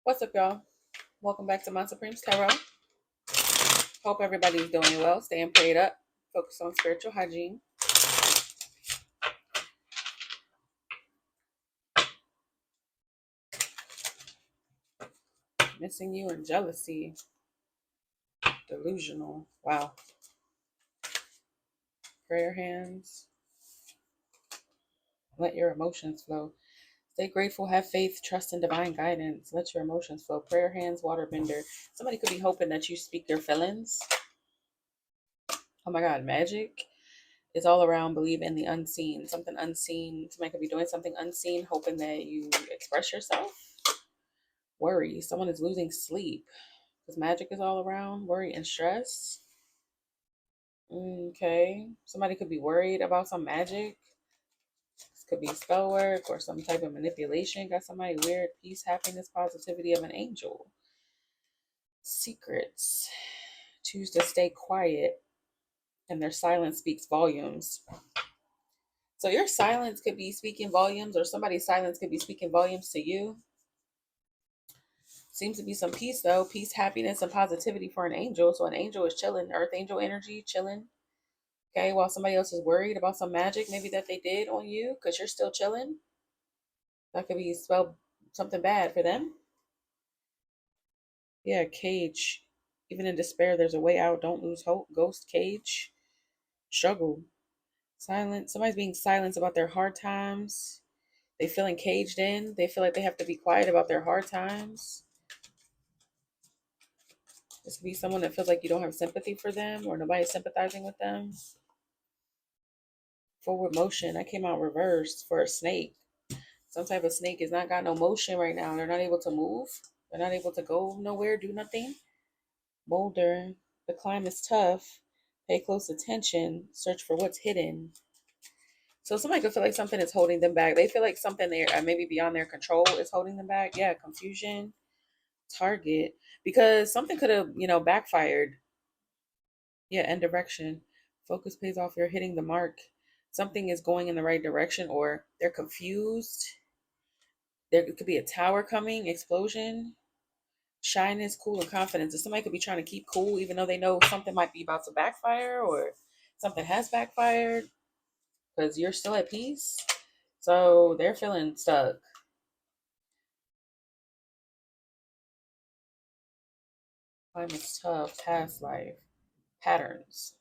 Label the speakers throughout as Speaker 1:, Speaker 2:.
Speaker 1: What's up, y'all? Welcome back to Mon Supreme's Tarot. Hope everybody's doing well, staying prayed up, focus on spiritual hygiene. Missing you and jealousy. Delusional. Wow. Prayer hands. Let your emotions flow. Stay grateful, have faith, trust in divine guidance. Let your emotions flow. Prayer hands, waterbender. Somebody could be hoping that you speak their feelings. Oh my God, magic. It's all around believe in the unseen. Something unseen. Somebody could be doing something unseen, hoping that you express yourself. Worry. Someone is losing sleep because magic is all around. Worry and stress. Okay. Somebody could be worried about some magic. This could be spell work or some type of manipulation. Got somebody weird. Peace, happiness, positivity of an angel. Secrets. Choose to stay quiet, and their silence speaks volumes. So your silence could be speaking volumes, or somebody's silence could be speaking volumes to you. Seems to be some peace though. Peace, happiness, and positivity for an angel. So an angel is chilling. Earth angel energy, chilling. Okay, while somebody else is worried about some magic maybe that they did on you because you're still chilling. That could be spelled something bad for them. Yeah, cage. Even in despair, there's a way out. Don't lose hope. Ghost cage. Struggle. Silence. Somebody's being silenced about their hard times. They feeling caged in. They feel like they have to be quiet about their hard times. This could be someone that feels like you don't have sympathy for them or nobody's sympathizing with them. Forward motion. I came out reversed for a snake. Some type of snake is not got no motion right now. They're not able to move. They're not able to go nowhere, do nothing. Boulder. The climb is tough. Pay close attention. Search for what's hidden. So somebody could feel like something is holding them back. They feel like something there maybe beyond their control is holding them back. Yeah, confusion. Target. Because something could have, backfired. Yeah, and direction. Focus pays off. You're hitting the mark. Something is going in the right direction, or they're confused. There could be a tower coming, explosion, shyness, cool, and confidence. And somebody could be trying to keep cool, even though they know something might be about to backfire or something has backfired because you're still at peace. So they're feeling stuck. Time is tough. Past life patterns.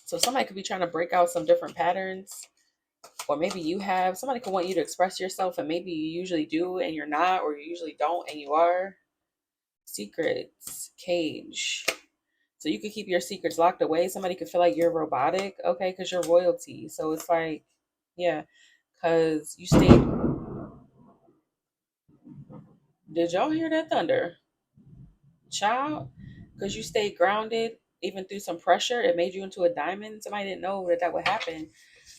Speaker 1: So somebody could be trying to break out some different patterns, or maybe you have. Somebody could want you to express yourself, and maybe you usually do and you're not, or you usually don't and you are. Secrets, cage. So you could keep your secrets locked away. Somebody could feel like you're robotic, okay, because you're royalty. So it's like, yeah, because you stayed. Did y'all hear that thunder? Child, because you stayed grounded even through some pressure. It made you into a diamond. Somebody didn't know that that would happen.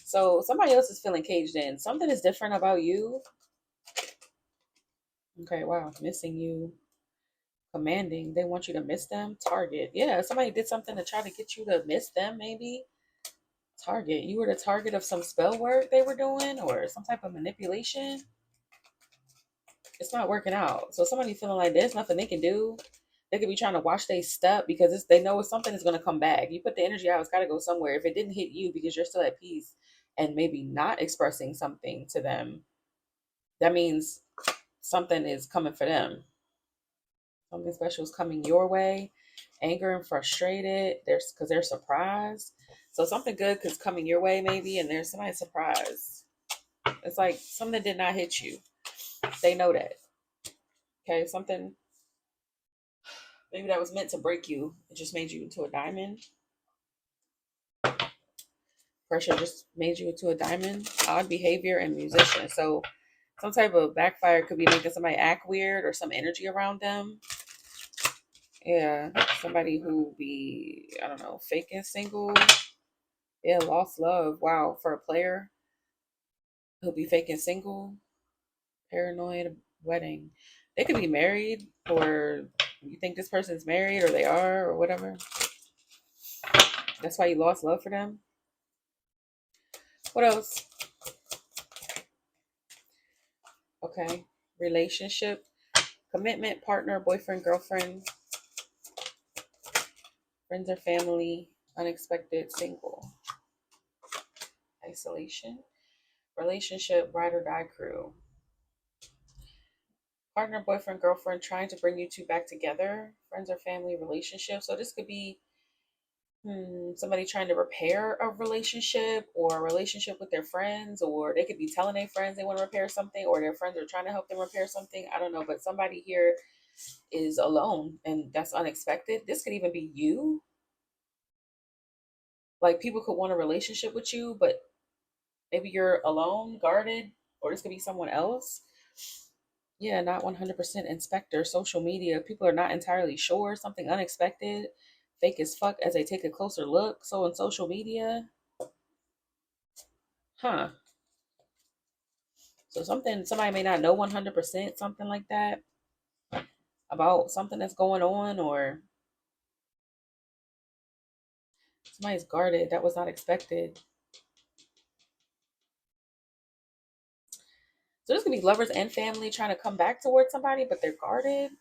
Speaker 1: So somebody else is feeling caged in. Something is different about you. Okay, wow, missing you. Commanding, they want you to miss them. Target, yeah, somebody did something to try to get you to miss them, maybe. Target, you were the target of some spell work they were doing or some type of manipulation. It's not working out. So somebody feeling like there's nothing they can do. They could be trying to watch their step because they know something is going to come back. You put the energy out, it's got to go somewhere. If it didn't hit you because you're still at peace and maybe not expressing something to them, that means something is coming for them. Something special is coming your way. Anger and frustrated. There's because they're surprised. So something good is coming your way maybe, and there's somebody surprised. It's like something did not hit you. They know that. Okay, something maybe that was meant to break you. It just made you into a diamond. Pressure just made you into a diamond. Odd behavior and musician. So some type of backfire could be making somebody act weird or some energy around them. Yeah, somebody who be, I don't know, faking single. Yeah, lost love. Wow, for a player who'll be faking single, paranoid, wedding. They could be married, or you think this person's married, or they are, or whatever. That's why you lost love for them. What else? Okay, relationship. Commitment, partner, boyfriend, girlfriend, friends or family, unexpected, single, isolation, relationship, ride or die crew, partner, boyfriend, girlfriend, trying to bring you two back together, friends or family, relationship. So this could be somebody trying to repair a relationship or a relationship with their friends, or they could be telling their friends they want to repair something, or their friends are trying to help them repair something. I don't know, but somebody here is alone and that's unexpected. This could even be you. Like people could want a relationship with you, but maybe you're alone, guarded, or this could be someone else. Yeah, not 100% inspector. Social media, people are not entirely sure. Something unexpected, fake as fuck as they take a closer look. So in social media, huh? So somebody may not know 100% something like that about something that's going on, or somebody's guarded. That was not expected. So this could be lovers and family trying to come back towards somebody, but they're guarded.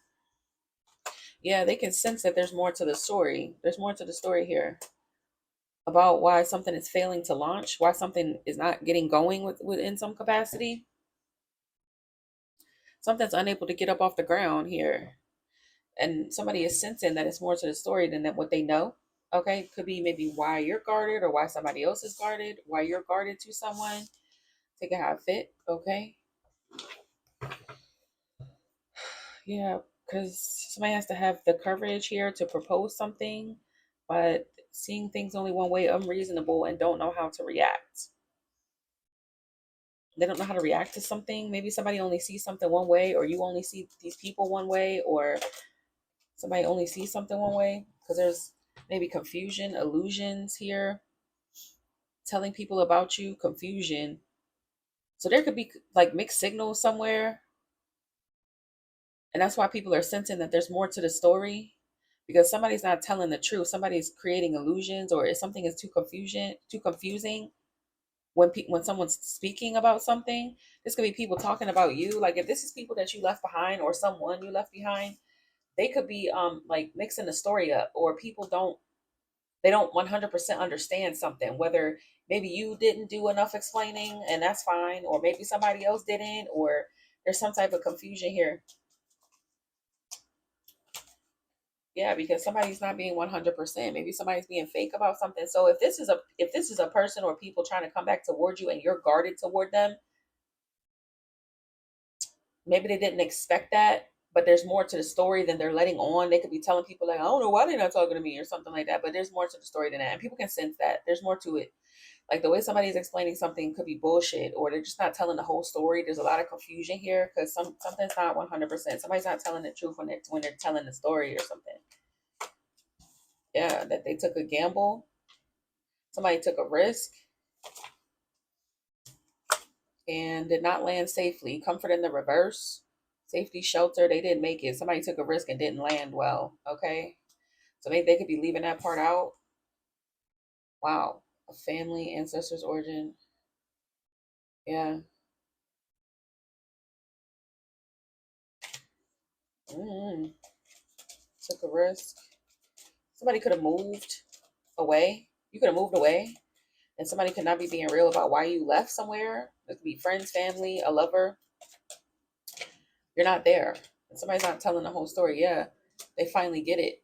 Speaker 1: Yeah, they can sense that there's more to the story. There's more to the story here about why something is failing to launch, why something is not getting going within some capacity. Something's unable to get up off the ground here. And somebody is sensing that it's more to the story than that what they know. Okay, could be maybe why you're guarded or why somebody else is guarded, why you're guarded to someone. Take it how it fit. Okay, yeah, because somebody has to have the courage here to propose something, but seeing things only one way, unreasonable, and don't know how to react. They don't know how to react to something. Maybe somebody only sees something one way, or you only see these people one way, or somebody only sees something one way because there's maybe confusion, illusions here, telling people about you, confusion. So there could be like mixed signals somewhere. And that's why people are sensing that there's more to the story because somebody's not telling the truth. Somebody's creating illusions, or if something is too confusing when when someone's speaking about something. This could be people talking about you. Like if this is people that you left behind or someone you left behind, they could be like mixing the story up, or people don't 100% understand something, whether maybe you didn't do enough explaining and that's fine, or maybe somebody else didn't, or there's some type of confusion here. Yeah, because somebody's not being 100%. Maybe somebody's being fake about something. So if this is a person or people trying to come back towards you and you're guarded toward them, maybe they didn't expect that, but there's more to the story than they're letting on. They could be telling people like, I don't know why they're not talking to me or something like that, but there's more to the story than that. And people can sense that. There's more to it. Like the way somebody's explaining something could be bullshit, or they're just not telling the whole story. There's a lot of confusion here because something's not 100%. Somebody's not telling the truth when they're telling the story or something. Yeah, that they took a gamble. Somebody took a risk and did not land safely. Comfort in the reverse. Safety shelter. They didn't make it. Somebody took a risk and didn't land well. Okay. So maybe they could be leaving that part out. Wow. A family, ancestors, origin. Yeah. mm Took a risk. Somebody could have moved away. You could have moved away, and somebody could not be being real about why you left somewhere. It could be friends, family, a lover. You're not there. And somebody's not telling the whole story. Yeah. They finally get it.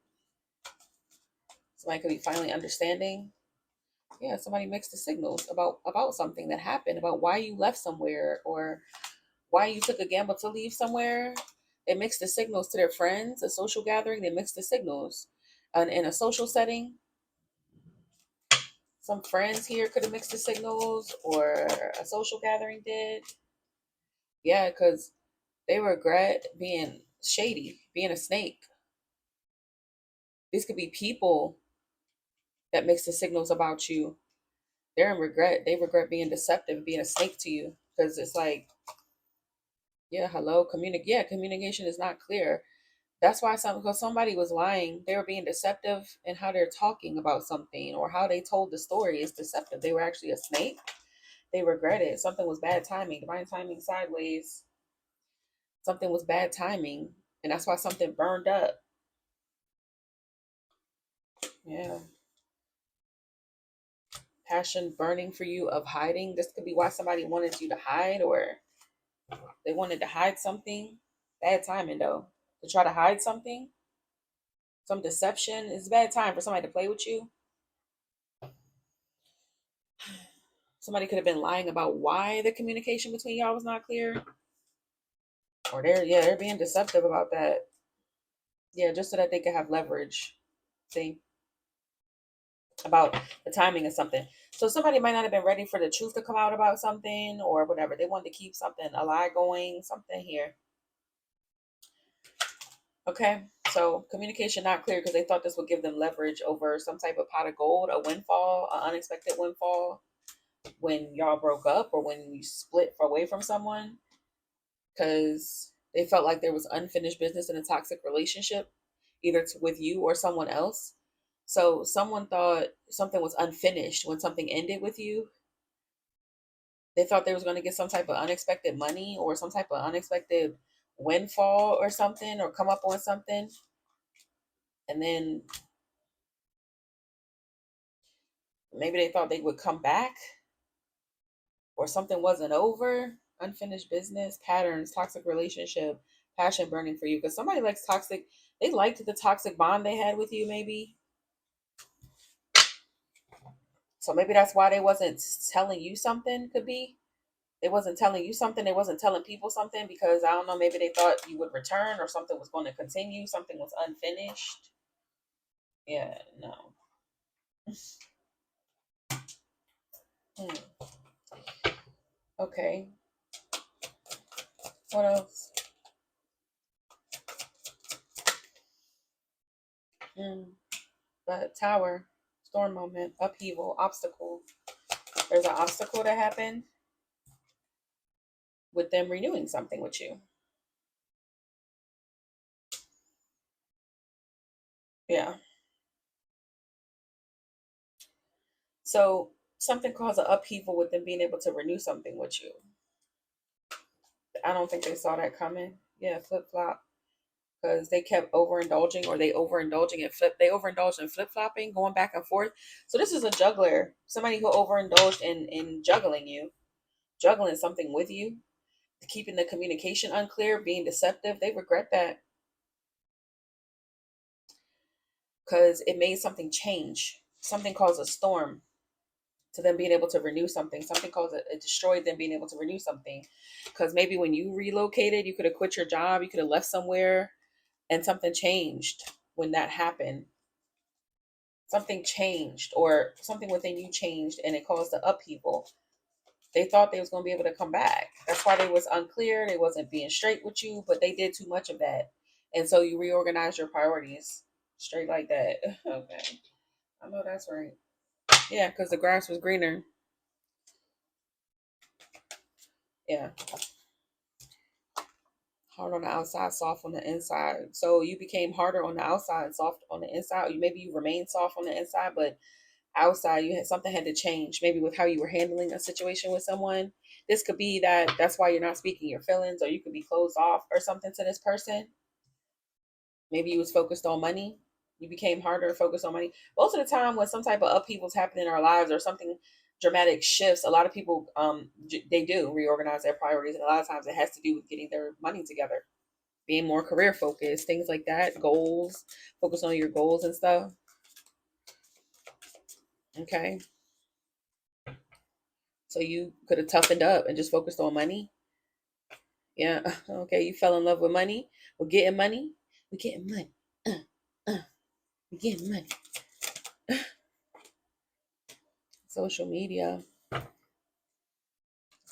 Speaker 1: Somebody could be finally understanding. Yeah, somebody mixed the signals about something that happened, about why you left somewhere or why you took a gamble to leave somewhere. They mixed the signals to their friends, a social gathering. They mixed the signals, and in a social setting, some friends here could have mixed the signals, or a social gathering did. Yeah, because they regret being shady, being a snake. These could be people that mix the signals about you. They're in regret. They regret being deceptive, being a snake to you, because it's like, yeah, hello, communication is not clear. That's why because somebody was lying, they were being deceptive in how they're talking about something or how they told the story is deceptive. They were actually a snake. They regret it. Something was bad timing, divine timing sideways. Something was bad timing, And that's why something burned up. Yeah. Passion burning for you of hiding. This could be why somebody wanted you to hide, or they wanted to hide something. Bad timing though. To try to hide something, some deception. It's a bad time for somebody to play with you. Somebody could have been lying about why the communication between y'all was not clear. Or they're being deceptive about that. Yeah, just so that they could have leverage. See? About the timing of something. So somebody might not have been ready for the truth to come out about something or whatever. They wanted to keep something, a lie going, something here. Okay. So communication not clear because they thought this would give them leverage over some type of pot of gold, a windfall, an unexpected windfall when y'all broke up or when you split away from someone, because they felt like there was unfinished business in a toxic relationship, either with you or someone else. So someone thought something was unfinished when something ended with you. They thought they was going to get some type of unexpected money or some type of unexpected windfall or something, or come up on something. And then maybe they thought they would come back, or something wasn't over. Unfinished business, patterns, toxic relationship, passion burning for you. Because somebody likes toxic, they liked the toxic bond they had with you, maybe. So maybe that's why they wasn't telling you something, could be. They wasn't telling you something, they wasn't telling people something because I don't know, maybe they thought you would return or something was going to continue, something was unfinished. Yeah, no. Hmm. Okay. What else? Hmm. The tower, storm moment, upheaval, obstacle. There's an obstacle that happened with them renewing something with you. Yeah. So something caused an upheaval with them being able to renew something with you. I don't think they saw that coming. Yeah, flip flop. Because they kept overindulging, or they overindulging and flip. They overindulged in flip flopping, going back and forth. So this is a juggler, somebody who overindulged in juggling you, juggling something with you, keeping the communication unclear, being deceptive. They regret that because it made something change. Something caused a storm to them being able to renew something. Something caused it destroyed them being able to renew something. Because maybe when you relocated, you could have quit your job, you could have left somewhere, and something changed when that happened. Something changed, or something within you changed, and it caused the upheaval. They thought they was going to be able to come back. That's why they was unclear. They wasn't being straight with you, but they did too much of that, and so you reorganized your priorities straight like that. Okay, I know that's right. Yeah, because the grass was greener. Yeah, hard on the outside, soft on the inside. So you became harder on the outside, soft on the inside. Or maybe you remained soft on the inside, but outside you had something had to change, maybe with how you were handling a situation with someone. This could be that's why you're not speaking your feelings, or you could be closed off or something to this person. Maybe you was focused on money, you became harder focused on money. Most of the time when some type of upheavals happen in our lives, or something dramatic shifts, a lot of people they do reorganize their priorities, and a lot of times it has to do with getting their money together, being more career focused, things like that, goals, focus on your goals and stuff. Okay, so you could have toughened up and just focused on money. Yeah. Okay. You fell in love with money. We're getting money. We're getting money. Uh, we're getting money. Social media.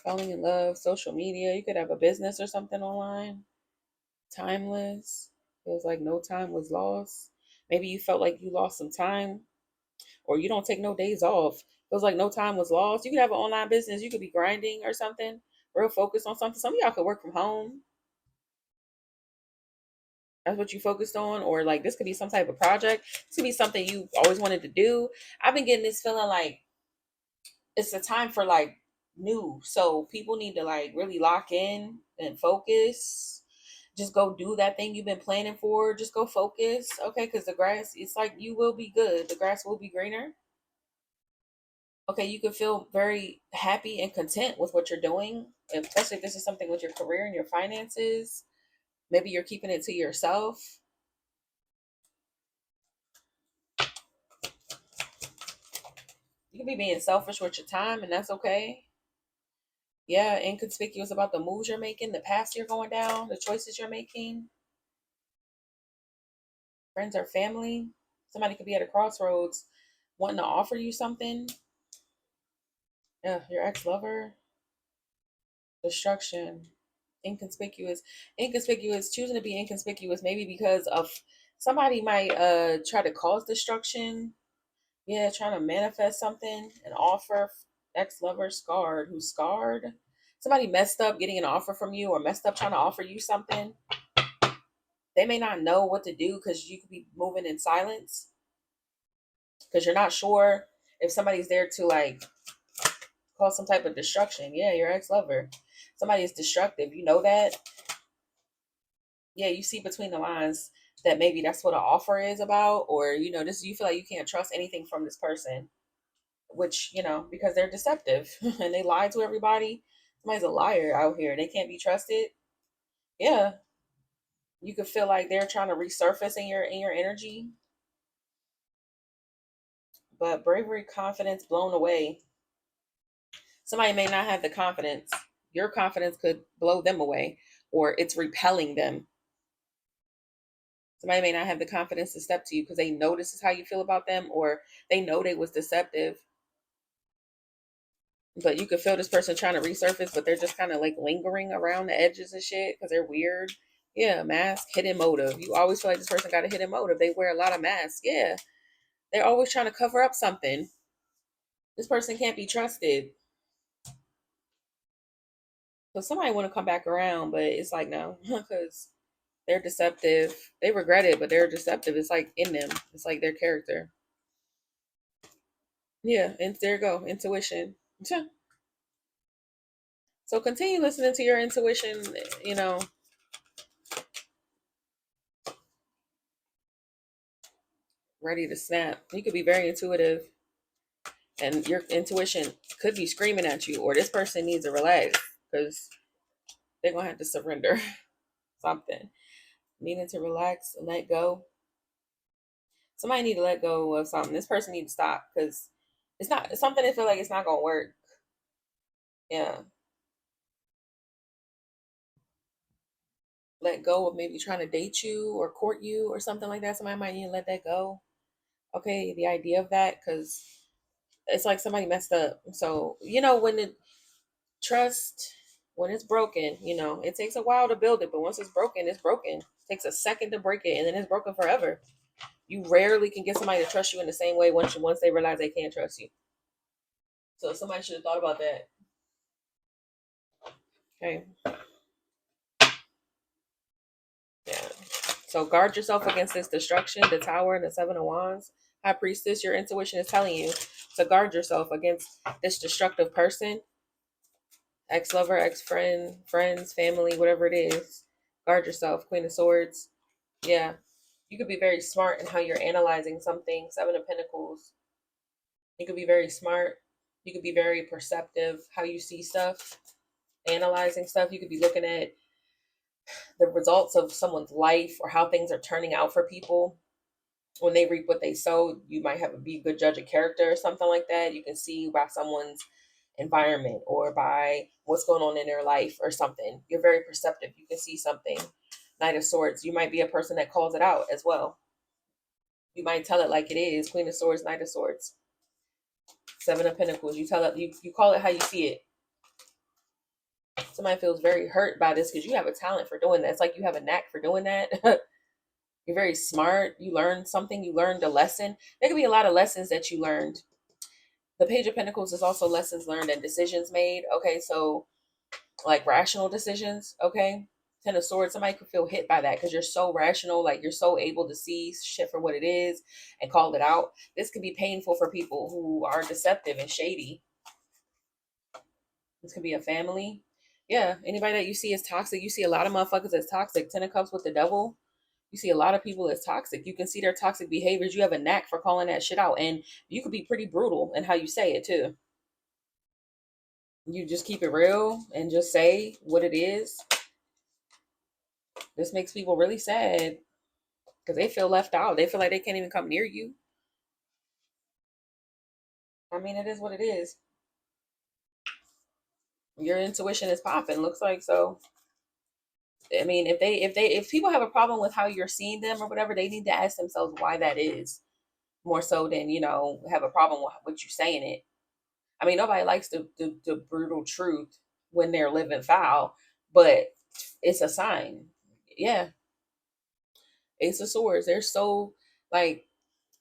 Speaker 1: Falling in love. Social media. You could have a business or something online. Timeless. Feels like no time was lost. Maybe you felt like you lost some time, or you don't take no days off. Feels like no time was lost. You could have an online business. You could be grinding or something. Real focused on something. Some of y'all could work from home. That's what you focused on, or like this could be some type of project. This could be something you always wanted to do. I've been getting this feeling like it's a time for new, so people need to like really lock in and focus Just go do that thing you've been planning for. Just go focus. Okay, because the grass, it's like you will be good. The grass will be greener. Okay, you can feel very happy and content with what you're doing, especially if this is something with your career and your finances. Maybe you're keeping it to yourself. You can be being selfish with your time, and that's okay. Yeah, inconspicuous about the moves you're making, the paths you're going down, the choices you're making. Friends or family. Somebody could be at a crossroads wanting to offer you something. Yeah, your ex lover. Destruction. Inconspicuous. Inconspicuous, choosing to be inconspicuous, maybe because of somebody might try to cause destruction. Yeah, trying to manifest something, an offer. Ex lover scarred. Who's scarred? Somebody messed up getting an offer from you, or messed up trying to offer you something. They may not know what to do because you could be moving in silence because you're not sure if somebody's there to like cause some type of destruction. Yeah, your ex lover. Somebody is destructive. You know that. Yeah, you see between the lines that maybe that's what an offer is about, or this, you feel like you can't trust anything from this person, which because they're deceptive and they lie to everybody. Somebody's a liar out here. They can't be trusted. Yeah, you could feel like they're trying to resurface in your energy, but bravery, confidence blown away. Somebody may not have the confidence. Your confidence could blow them away, or it's repelling them. Somebody may not have the confidence to step to you because they know this is how you feel about them, or they know they was deceptive. But you could feel this person trying to resurface, but they're just kind of like lingering around the edges and shit because they're weird. Yeah, mask, hidden motive. You always feel like this person got a hidden motive. They wear a lot of masks. Yeah, they're always trying to cover up something. This person can't be trusted. So somebody want to come back around, but it's like no, because they're deceptive. They regret it, but they're deceptive. It's like in them. It's like their character. Yeah, and there you go, intuition. So continue listening to your intuition. You know, ready to snap. You could be very intuitive, and your intuition could be screaming at you, or this person needs to relax because they're gonna have to surrender something. Needing to relax and let go. Somebody need to let go of something. This person needs to stop because it's something that feel like it's not gonna work. Yeah, let go of maybe trying to date you or court you or something like that. Somebody might need to let that go. Okay, the idea of that, because it's like somebody messed up. So when the trust, when it's broken, it takes a while to build it, but once it's broken, it's broken. It takes a second to break it, and then it's broken forever. You rarely can get somebody to trust you in the same way once they realize they can't trust you. So somebody should have thought about that. Okay. Yeah. So guard yourself against this destruction, the tower and the seven of wands. High priestess, your intuition is telling you to guard yourself against this destructive person, ex-lover, ex-friend, friends, family, whatever it is. Guard yourself. Queen of swords. Yeah. You could be very smart in how you're analyzing something. Seven of pentacles. You could be very smart. You could be very perceptive how you see stuff, analyzing stuff. You could be looking at the results of someone's life or how things are turning out for people. When they reap what they sow, you might have be a good judge of character or something like that. You can see by someone's environment or by what's going on in their life or something. You're very perceptive. You can see something. Knight of Swords. You might be a person that calls it out as well. You might tell it like it is. Queen of Swords, Knight of Swords. Seven of Pentacles. You tell it. You call it how you see it. Somebody feels very hurt by this because you have a talent for doing that. It's like you have a knack for doing that. You're very smart. You learned something. You learned a lesson. There could be a lot of lessons that you learned. The Page of Pentacles is also lessons learned and decisions made. Okay, so like rational decisions. Okay, Ten of Swords. Somebody could feel hit by that because you're so rational. Like you're so able to see shit for what it is and call it out. This could be painful for people who are deceptive and shady. This could be a family. Yeah, anybody that you see as toxic, you see a lot of motherfuckers as toxic. Ten of Cups with the devil. You see a lot of people as toxic. You can see their toxic behaviors. You have a knack for calling that shit out. And you could be pretty brutal in how you say it too. You just keep it real and just say what it is. This makes people really sad because they feel left out. They feel like they can't even come near you. I mean, it is what it is. Your intuition is popping, looks like. So I mean, if people have a problem with how you're seeing them or whatever, they need to ask themselves why that is, more so than, have a problem with you saying it. I mean, nobody likes the brutal truth when they're living foul, but it's a sign. Yeah, Ace of Swords. They're so, like,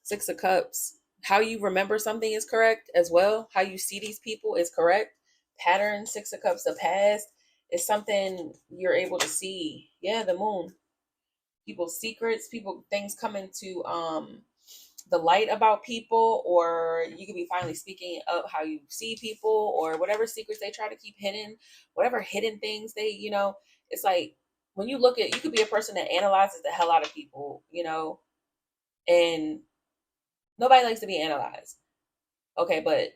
Speaker 1: Six of Cups. How you remember something is correct as well. How you see these people is correct. Pattern, Six of Cups, the past is something you're able to see. Yeah, the moon. People's secrets, things coming to the light about people, or you could be finally speaking up how you see people, or whatever secrets they try to keep hidden, whatever hidden things it's like, when you look at, you could be a person that analyzes the hell out of people, and nobody likes to be analyzed. Okay, but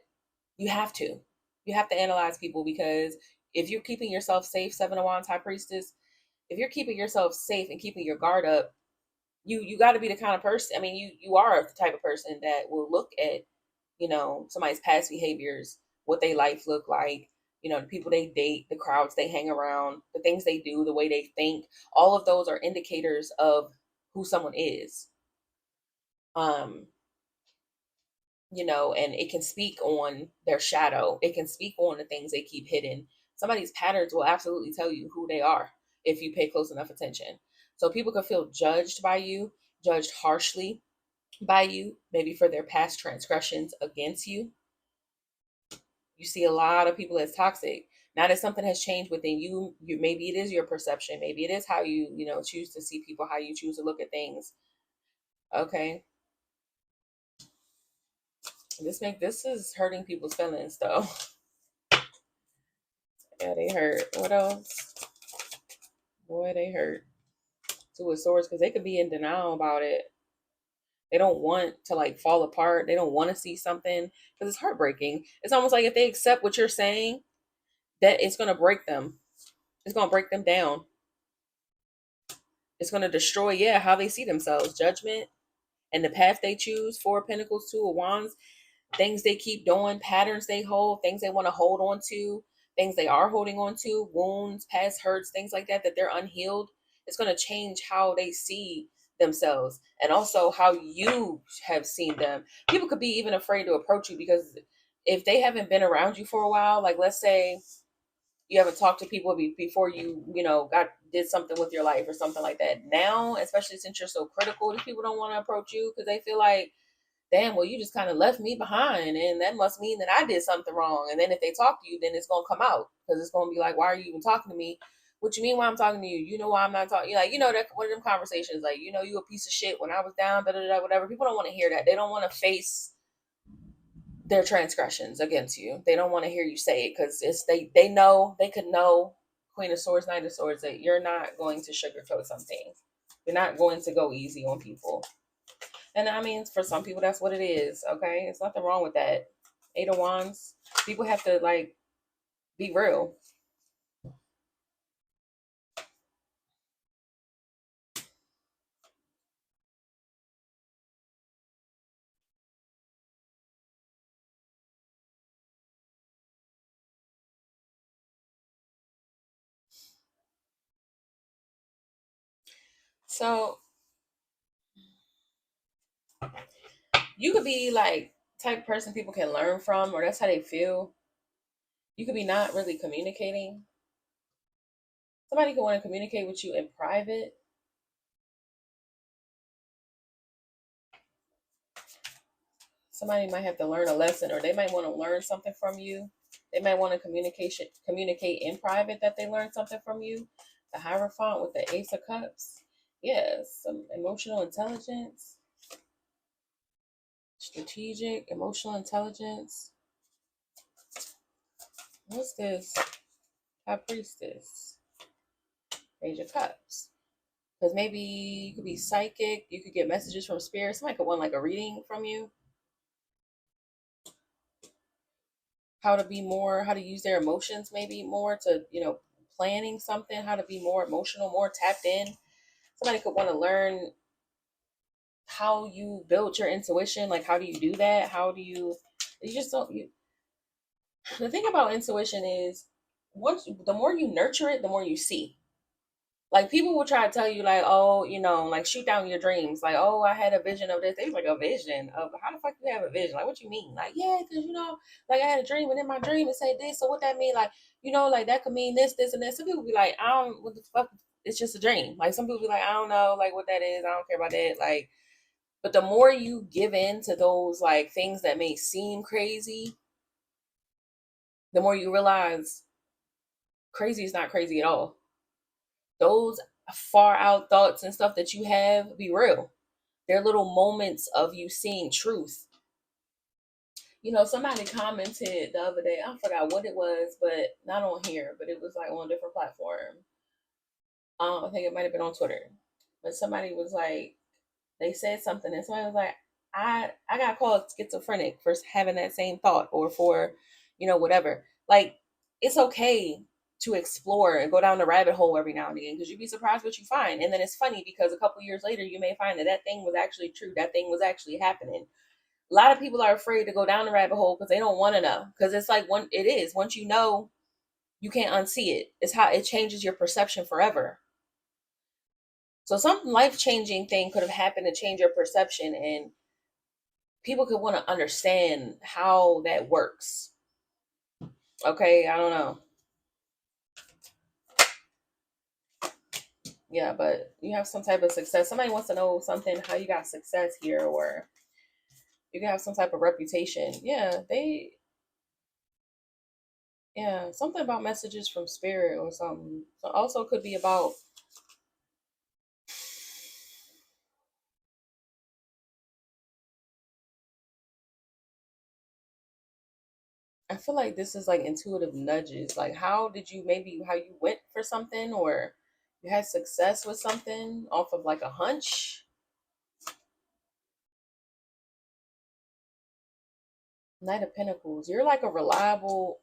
Speaker 1: you have to. You have to analyze people, because if you're keeping yourself safe, Seven of Wands, High Priestess, if you're keeping yourself safe and keeping your guard up, you got to be the kind of person. I mean, you are the type of person that will look at, somebody's past behaviors, what they life look like, the people they date, the crowds they hang around, the things they do, the way they think. All of those are indicators of who someone is. Um, and it can speak on their shadow. It can speak on the things they keep hidden. Somebody's patterns will absolutely tell you who they are if you pay close enough attention. So people can feel judged by you, judged harshly by you, maybe for their past transgressions against you. You see a lot of people as toxic. Now that something has changed within you, maybe it is your perception, maybe it is how you choose to see people, how you choose to look at things. Okay, this is hurting people's feelings though. Yeah, they hurt. What else? Boy, they hurt. Two of Swords, because they could be in denial about it. They don't want to, like, fall apart. They don't want to see something because it's heartbreaking. It's almost like if they accept what you're saying, that it's going to break them. It's going to break them down. It's going to destroy, yeah, how they see themselves. Judgment and the path they choose. Four of Pentacles, Two of Wands. Things they keep doing, patterns they hold, things they want to hold on to, things they are holding on to, wounds, past hurts, things like that they're unhealed. It's going to change how they see themselves, and also how you have seen them. People could be even afraid to approach you, because if they haven't been around you for a while, like, let's say you haven't talked to people before you got did something with your life or something like that. Now, especially since you're so critical, these people don't want to approach you because they feel like, damn, well, you just kind of left me behind, and that must mean that I did something wrong. And then if they talk to you, then it's gonna come out, because it's gonna be like, why are you even talking to me? What you mean why I'm talking to you? You know why I'm not talking? Like, that one of them conversations, like, you a piece of shit when I was down, da da da, whatever. People don't want to hear that. They don't want to face their transgressions against you. They don't want to hear you say it, because they know, they could know, Queen of Swords, Knight of Swords, that you're not going to sugarcoat something. You're not going to go easy on people. And I mean, for some people, that's what it is. Okay, there's nothing wrong with that. Eight of Wands. People have to, like, be real. So you could be like type of person people can learn from, or that's how they feel. You could be not really communicating. Somebody could want to communicate with you in private. Somebody might have to learn a lesson, or they might want to learn something from you. They might want to communicate in private that they learned something from you. The Hierophant with the Ace of Cups. Yes, some emotional intelligence, strategic, emotional intelligence. What's this? High Priestess, Page of Cups. Because maybe you could be psychic, you could get messages from spirit. Somebody could want like a reading from you. How to be more, how to use their emotions maybe more to, planning something, how to be more emotional, more tapped in. Somebody could want to learn how you build your intuition. Like, how do you do that? How do you just don't, the thing about intuition is the more you nurture it, the more you see. Like, people will try to tell you like, oh, like, shoot down your dreams. Like, oh, I had a vision of this. They was like, a vision of, how the fuck you have a vision? Like, what you mean? Like, yeah, because like, I had a dream, and in my dream it said this. So what that mean? Like, like, that could mean this, this, and this. Some people be like, I don't, what the fuck? It's just a dream. Like, some people be like, I don't know, like, what that is. I don't care about that. Like, but the more you give in to those like things that may seem crazy, the more you realize crazy is not crazy at all. Those far out thoughts and stuff that you have, be real. They're little moments of you seeing truth. Somebody commented the other day, I forgot what it was, but not on here, but it was like on a different platform. I think it might have been on Twitter. But somebody was like, they said something, and somebody was like, I got called schizophrenic for having that same thought, or for, whatever. Like, it's okay to explore and go down the rabbit hole every now and again, because you'd be surprised what you find. And then it's funny because a couple years later, you may find that that thing was actually true. That thing was actually happening. A lot of people are afraid to go down the rabbit hole because they don't want to know. Because it's like, once you know, you can't unsee it. It's how it changes your perception forever. So some life changing thing could have happened to change your perception, and people could want to understand how that works. Okay, I don't know. Yeah, but you have some type of success. Somebody wants to know something, how you got success here, or you can have some type of reputation. Yeah, something about messages from spirit or something. So also could be about, I feel like this is like intuitive nudges. Like, how you went for something, or you had success with something off of like a hunch. Knight of Pentacles. You're like a reliable.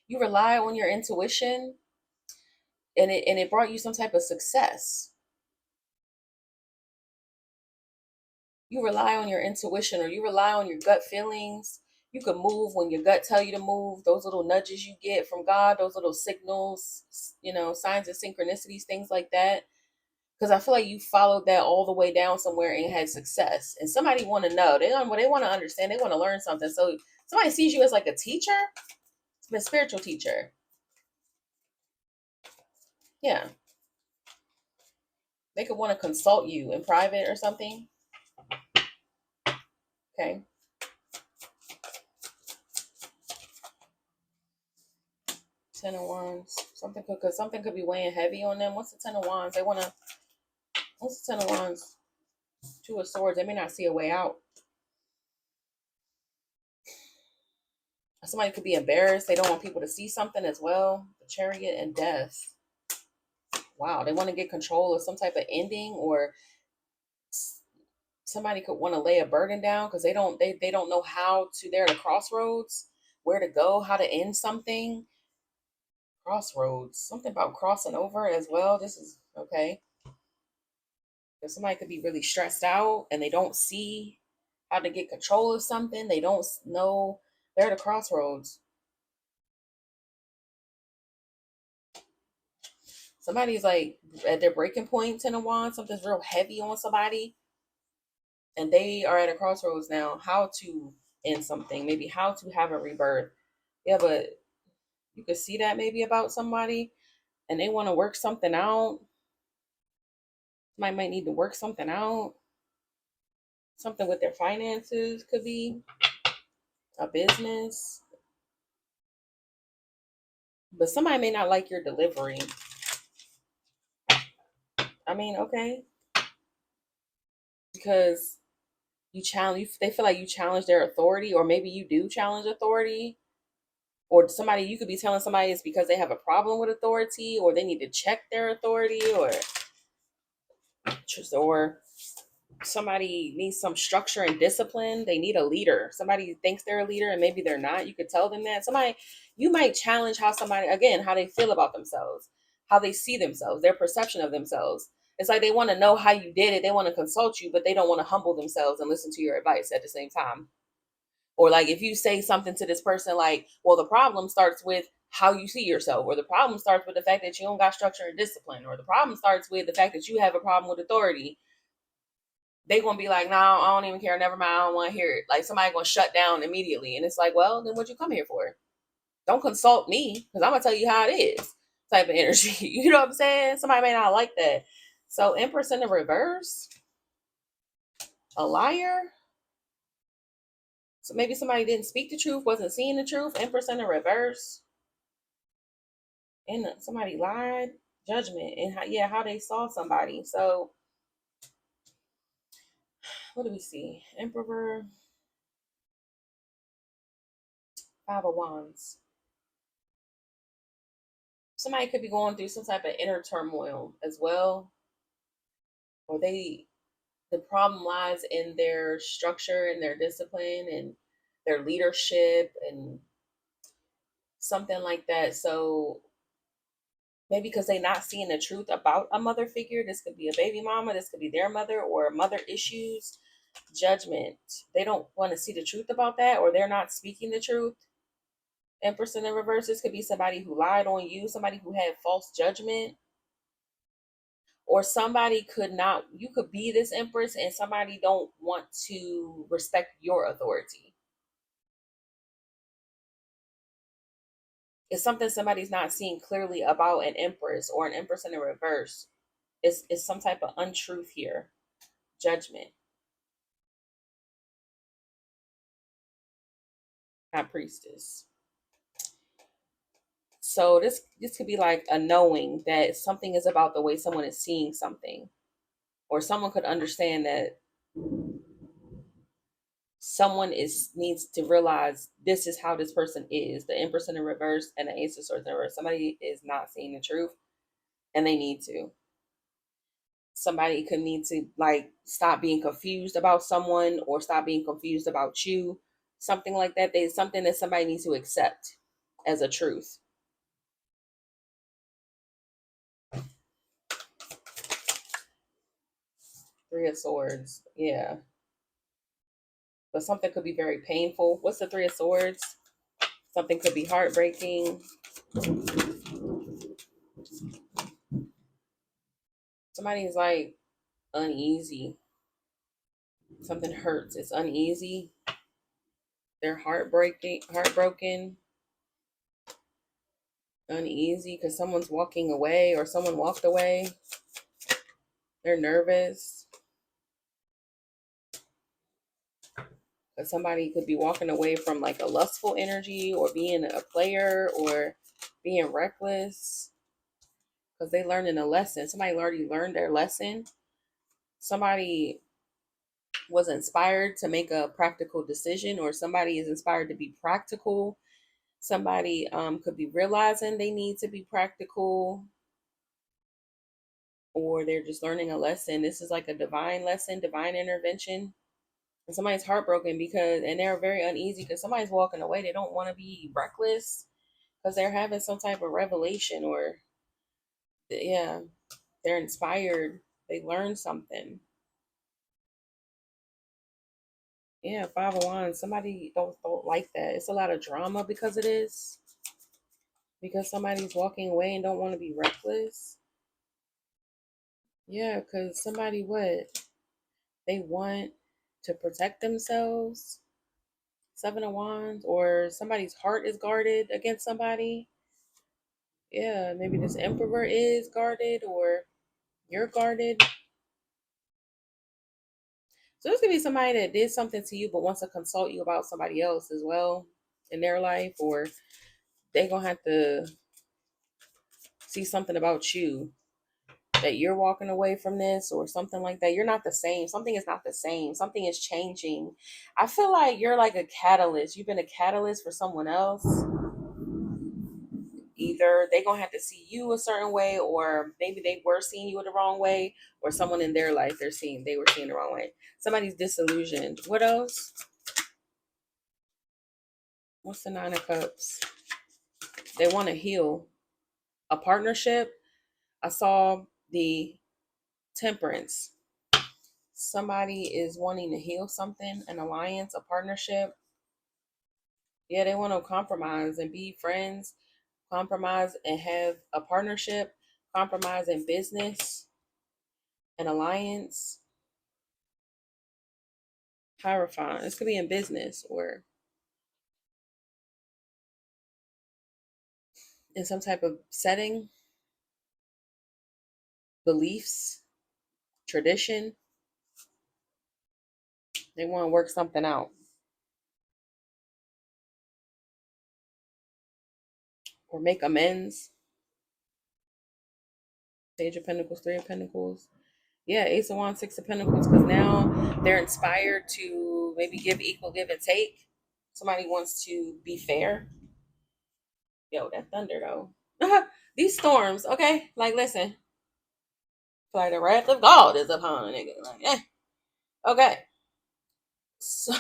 Speaker 1: You rely on your intuition, and it brought you some type of success. You rely on your intuition, or you rely on your gut feelings. You can move when your gut tell you to move. Those little nudges you get from God, those little signals, signs of synchronicities, things like that. Because I feel like you followed that all the way down somewhere and had success. And somebody want to know. They want to understand. They want to learn something. So somebody sees you as like a teacher, a spiritual teacher. Yeah, they could want to consult you in private or something. Okay. Ten of Wands. Something could be weighing heavy on them. What's the Ten of Wands? What's the Ten of Wands? Two of Swords. They may not see a way out. Somebody could be embarrassed. They don't want people to see something as well. The Chariot and Death. Wow. They want to get control of some type of ending, or somebody could want to lay a burden down because they don't know how to. They're at a crossroads, where to go, how to end something. Crossroads. Something about crossing over as well. This is okay. If somebody could be really stressed out and they don't see how to get control of something, they don't know, they're at a crossroads. Somebody's like at their breaking point, Ten of Wands. Something's real heavy on somebody, and they are at a crossroads now. How to end something, maybe how to have a rebirth. Yeah, but you could see that maybe about somebody, and they want to work something out. Somebody might need to work something out. Something with their finances could be a business, but somebody may not like your delivery. I mean, okay, because they feel like you challenge their authority, or maybe you do challenge authority. Or somebody, you could be telling somebody it's because they have a problem with authority, or they need to check their authority, or somebody needs some structure and discipline. They need a leader. Somebody thinks they're a leader and maybe they're not. You could tell them that. Somebody, you might challenge how somebody, again, how they feel about themselves, how they see themselves, their perception of themselves. It's like they want to know how you did it. They want to consult you, but they don't want to humble themselves and listen to your advice at the same time. Or like if you say something to this person like, well, the problem starts with how you see yourself, or the problem starts with the fact that you don't got structure and discipline, or the problem starts with the fact that you have a problem with authority, they gonna be like, no, I don't even care, never mind, I don't want to hear it. Like somebody gonna shut down immediately. And it's like, well, then what you come here for? Don't consult me, because I'm gonna tell you how it is type of energy. You know what I'm saying? Somebody may not like that. So Empress in the reverse, a liar. So maybe somebody didn't speak the truth, wasn't seeing the truth. Empress in the reverse. And somebody lied. Judgment. And how they saw somebody. So what do we see? Emperor, Five of Wands. Somebody could be going through some type of inner turmoil as well. Or the problem lies in their structure and their discipline and their leadership and something like that. So maybe because they're not seeing the truth about a mother figure. This could be a baby mama, this could be their mother, or mother issues, judgment. They don't want to see the truth about that, or they're not speaking the truth. Empress in the reverse, this could be somebody who lied on you, somebody who had false judgment, or somebody could not, you could be this empress and somebody don't want to respect your authority. It's something somebody's not seeing clearly about an empress or an empress in the reverse. It's some type of untruth here. Judgment. High priestess. So this could be like a knowing that something is about the way someone is seeing something, or someone could understand that someone is needs to realize this is how this person is. The Empress in the reverse and the Ace of Swords in the reverse. Somebody is not seeing the truth, and they need to. Somebody could need to like stop being confused about someone, or stop being confused about you. Something like that. There's something that somebody needs to accept as a truth. Three of Swords. Yeah. But something could be very painful. What's the Three of Swords? Something could be heartbreaking. Somebody's like uneasy. Something hurts. It's uneasy. They're heartbroken, uneasy because someone's walking away or someone walked away. They're nervous. Because somebody could be walking away from like a lustful energy, or being a player, or being reckless because they learned a lesson. Somebody already learned their lesson. Somebody was inspired to make a practical decision, or somebody is inspired to be practical. Somebody could be realizing they need to be practical, or they're just learning a lesson. This is like a divine lesson, divine intervention. And somebody's heartbroken because, and they're very uneasy because somebody's walking away. They don't want to be reckless because they're having some type of revelation, or yeah, they're inspired. They learned something. Yeah, Five of Wands. Somebody don't like that. It's a lot of drama because it is. Because somebody's walking away and don't want to be reckless. Yeah, because somebody what? They want to protect themselves. Seven of Wands, or somebody's heart is guarded against somebody. Yeah, maybe this Emperor is guarded, or you're guarded. So this could be somebody that did something to you but wants to consult you about somebody else as well in their life, or they gonna have to see something about you, that you're walking away from this or something like that. You're not the same. Something is not the same. Something is changing. I feel like you're like a catalyst. You've been a catalyst for someone else. either they gonna have to see you a certain way, or maybe they were seeing you the wrong way, or someone in their life they were seeing the wrong way. Somebody's disillusioned. What else? What's the Nine of Cups? They want to heal. A partnership. I saw the Temperance. Somebody is wanting to heal something, an alliance, a partnership. Yeah, they want to compromise and be friends, compromise and have a partnership, compromise in business, an alliance. Hierophant. This could be in business or in some type of setting, beliefs, tradition. They want to work something out or make amends. Page of Pentacles, Three of Pentacles. Yeah, Ace of Wands, Six of Pentacles, because now they're inspired to maybe give equal give and take. Somebody wants to be fair. Yo, that thunder though. These storms, okay? Like, listen. Like the wrath of God is upon a nigga. Like, okay. So,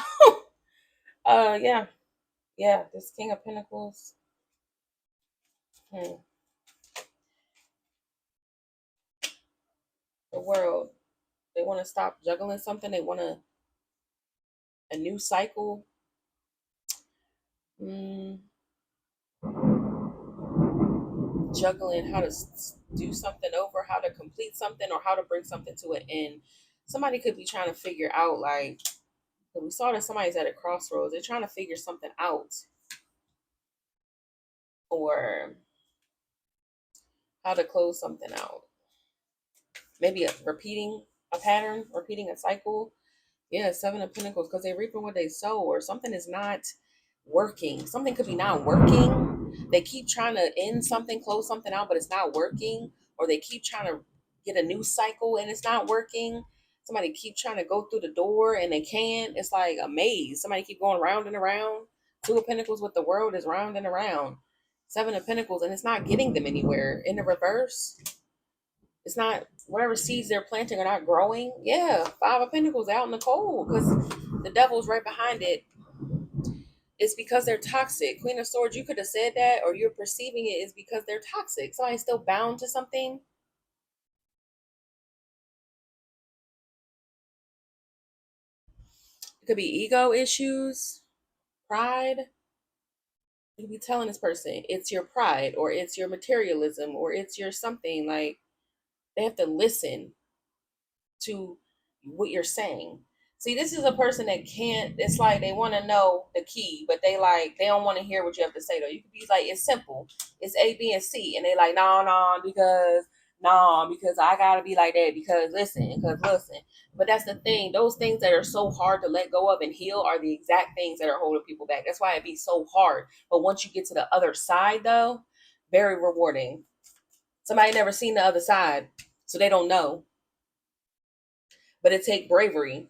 Speaker 1: yeah. Yeah, this King of Pentacles. The world. They want to stop juggling something. They want a new cycle. Juggling how to do something over, how to complete something, or how to bring something to an end. Somebody could be trying to figure out, like, we saw that somebody's at a crossroads. They're trying to figure something out, or how to close something out. Maybe repeating a pattern, repeating a cycle. Yeah, Seven of Pentacles, because they reaping what they sow, or something is not working. Something could be not working. They keep trying to end something, close something out, but it's not working. Or they keep trying to get a new cycle and it's not working. Somebody keep trying to go through the door and they can't. It's like a maze. Somebody keep going round and around. Two of Pentacles with the world is round and around. Seven of Pentacles, and it's not getting them anywhere. In the reverse, it's not, whatever seeds they're planting are not growing. Yeah, Five of Pentacles out in the cold because the devil's right behind it. It's because they're toxic. Queen of Swords, you could have said that, or you're perceiving it is because they're toxic. Somebody's still bound to something. It could be ego issues, pride. You could be telling this person it's your pride, or it's your materialism, or it's your something. Like, they have to listen to what you're saying. See, this is a person that can't, it's like they want to know the key, but they don't want to hear what you have to say though. You could be like, it's simple. It's A, B, and C. And they like, because I gotta be like that because listen. But that's the thing. Those things that are so hard to let go of and heal are the exact things that are holding people back. That's why it be so hard. But once you get to the other side though, very rewarding. Somebody never seen the other side, so they don't know. But it take bravery.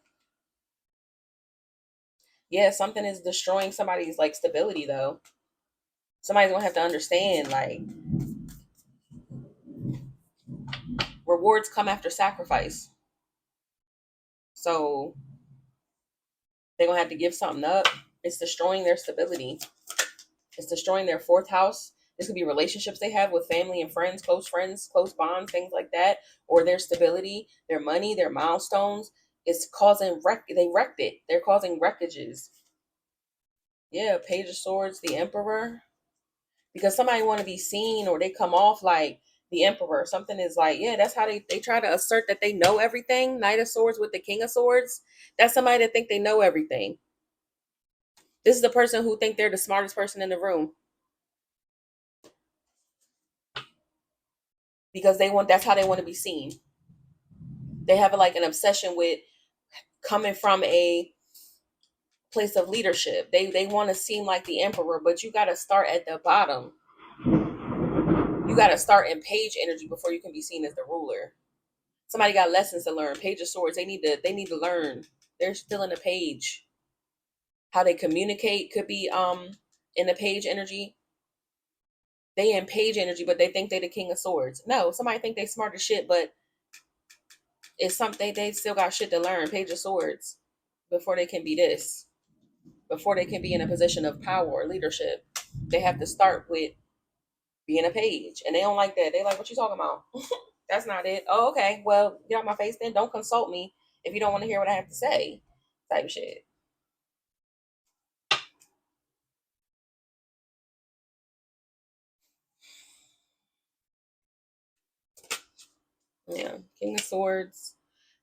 Speaker 1: Yeah, something is destroying somebody's like stability though. Somebody's gonna have to understand, like, rewards come after sacrifice. So they're gonna have to give something up. It's destroying their stability. It's destroying their fourth house. This could be relationships they have with family and friends, close bonds, things like that, or their stability, their money, their milestones. It's causing they wrecked it. They're causing wreckages. Yeah, Page of Swords, the Emperor. Because somebody want to be seen, or they come off like the Emperor. Something is like, yeah, that's how they try to assert that they know everything. Knight of Swords with the King of Swords. That's somebody that think they know everything. This is the person who think they're the smartest person in the room because that's how they want to be seen. They have like an obsession with coming from a place of leadership. They want to seem like the Emperor, but you got to start at the bottom. You got to start in page energy before you can be seen as the ruler. Somebody got lessons to learn. Page of Swords, they need to learn. They're still in the page. How they communicate could be in the page energy. they in page energy, but they think they the king of swords. No, somebody think they smart as shit, but it's something they still got shit to learn. Page of swords before they can be this, before they can be in a position of power or leadership. They have to start with being a page, and they don't like that. They like, what you talking about? That's not it. Oh, okay. Well, get out my face then. Don't consult me if you don't want to hear what I have to say. Type of shit. Yeah, King of Swords.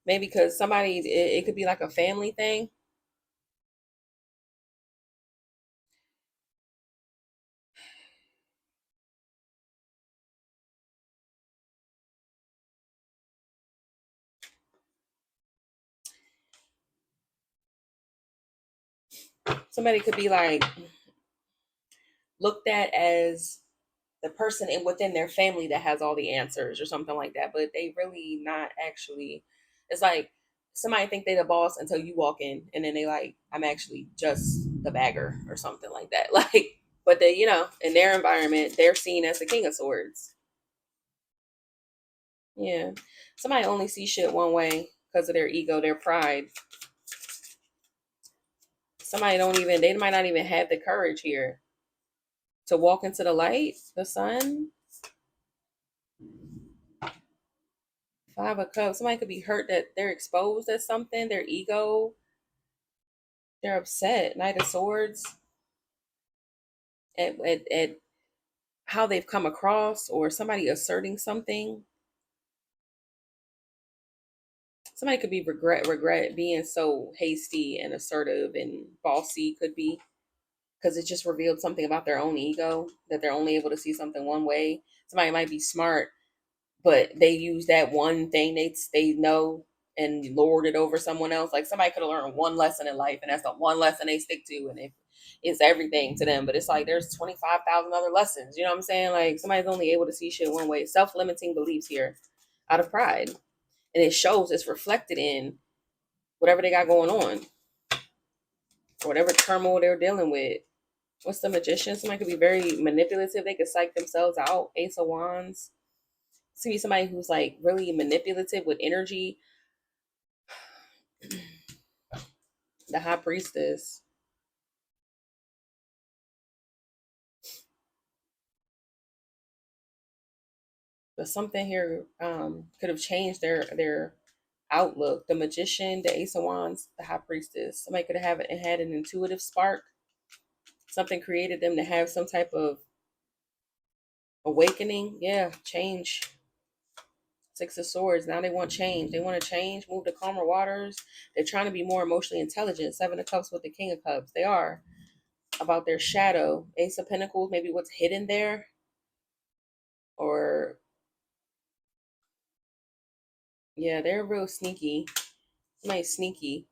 Speaker 1: Maybe because somebody, it could be like a family thing. Somebody could be like looked at as the person in within their family that has all the answers or something like that, but they really not actually. It's like somebody think they the boss until you walk in, and then they like, I'm actually just the bagger or something like that. Like, but they, in their environment, they're seen as the king of swords. Yeah, somebody only sees shit one way because of their ego, their pride. Somebody don't even, they might not even have the courage here to walk into the light, the sun. Five of Cups. Somebody could be hurt that they're exposed as something, their ego, they're upset. Knight of Swords at how they've come across, or somebody asserting something. Somebody could be regret being so hasty and assertive and bossy, could be because it just revealed something about their own ego, that they're only able to see something one way. Somebody might be smart, but they use that one thing they know and lord it over someone else. Like somebody could have learned one lesson in life, and that's the one lesson they stick to, and it's everything to them. But it's like there's 25,000 other lessons. You know what I'm saying? Like somebody's only able to see shit one way. Self-limiting beliefs here, out of pride, and it shows. It's reflected in whatever they got going on, or whatever turmoil they're dealing with. What's the Magician? Somebody could be very manipulative. They could psych themselves out. Ace of Wands. See somebody who's like really manipulative with energy. The High Priestess. But something here could have changed their outlook. The Magician, the Ace of Wands, the High Priestess. Somebody could have had an intuitive spark. Something created them to have some type of awakening. Yeah, change. Six of Swords. Now they want change. They want to change, move to calmer waters. They're trying to be more emotionally intelligent. Seven of Cups with the King of Cups. They are about their shadow. Ace of Pentacles, maybe what's hidden there. Or, yeah, they're real sneaky. Somebody's sneaky.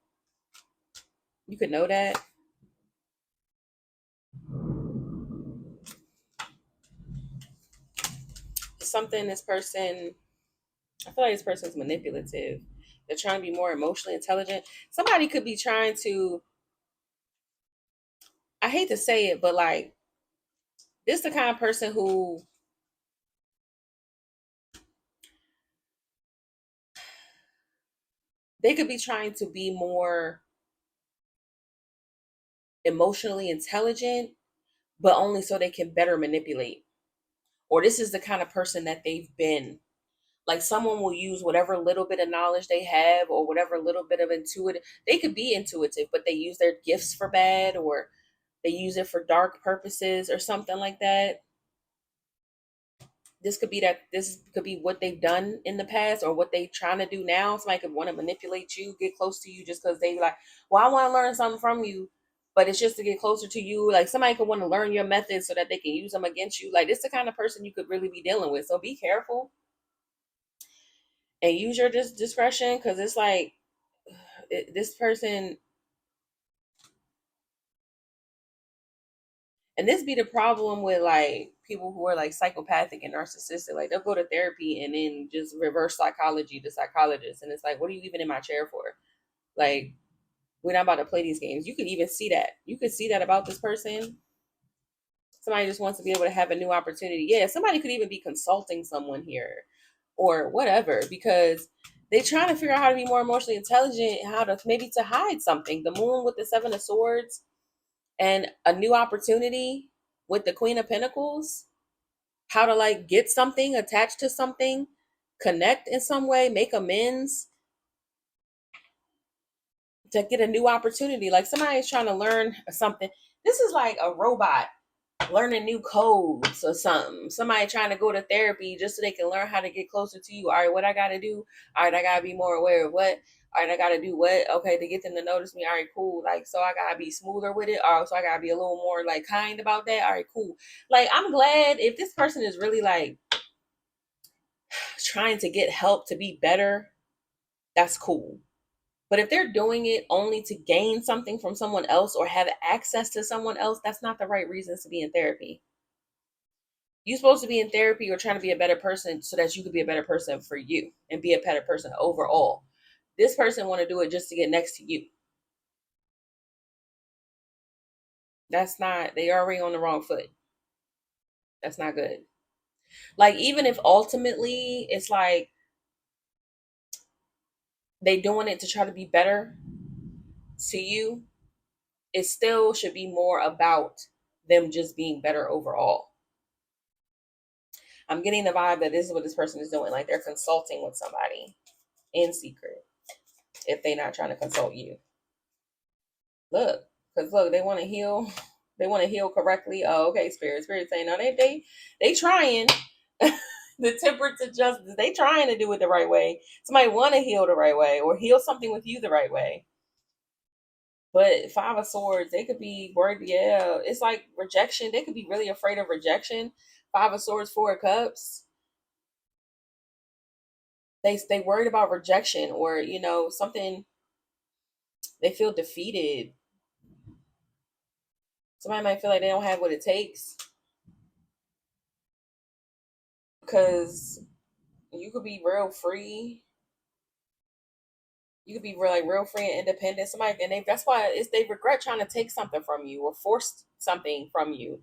Speaker 1: You could know that. Something this person, I feel like this person's manipulative. They're trying to be more emotionally intelligent. Somebody could be trying to, I hate to say it, but like, this the kind of person who they could be trying to be more emotionally intelligent, but only so they can better manipulate. Or this is the kind of person that they've been. Like someone will use whatever little bit of knowledge they have or whatever little bit of intuitive. They could be intuitive, but they use their gifts for bad, or they use it for dark purposes or something like that. This could be what they've done in the past or what they trying to do now. Somebody could want to manipulate you, get close to you just because they like, well, I want to learn something from you, but it's just to get closer to you. Like somebody could want to learn your methods so that they can use them against you. Like this is the kind of person you could really be dealing with. So be careful and use your discretion, because it's like this person, and this be the problem with like people who are like psychopathic and narcissistic. Like they'll go to therapy and then just reverse psychology to psychologists, and it's like, what are you even in my chair for? Like we're not about to play these games. You could even see that. You could see that about this person. Somebody just wants to be able to have a new opportunity. Yeah, somebody could even be consulting someone here or whatever, because they trying to figure out how to be more emotionally intelligent, how to maybe to hide something. The moon with the 7 of Swords and a new opportunity with the Queen of Pentacles, how to like get something attached to something, connect in some way, make amends, to get a new opportunity. Like somebody is trying to learn something. This is like a robot learning new codes or something. Somebody trying to go to therapy just so they can learn how to get closer to you. All right, what I got to do? All right, I got to be more aware of what. All right, I got to do what? Okay, to get them to notice me. All right, cool. Like, so I got to be smoother with it. Or so I got to be a little more like kind about that. All right, cool. Like, I'm glad if this person is really like trying to get help to be better, that's cool. But if they're doing it only to gain something from someone else or have access to someone else, that's not the right reasons to be in therapy. You're supposed to be in therapy or trying to be a better person so that you could be a better person for you and be a better person overall. This person want to do it just to get next to you. That's not, they already on the wrong foot. That's not good. Like, even if ultimately it's like they doing it to try to be better to you, it still should be more about them just being better overall. I'm getting the vibe that this is what this person is doing. Like they're consulting with somebody in secret if they're not trying to consult you. Look, because look, they want to heal. They want to heal correctly. Oh, okay, spirit saying no, they trying. The temperance of justice, they trying to do it the right way. Somebody want to heal the right way or heal something with you the right way. But 5 of Swords, they could be worried. Yeah, it's like rejection. They could be really afraid of rejection. 5 of Swords, 4 of Cups. They worried about rejection or something. They feel defeated. Somebody might feel like they don't have what it takes because you could be real free. You could be real free and independent. Somebody and that's why they regret trying to take something from you or force something from you.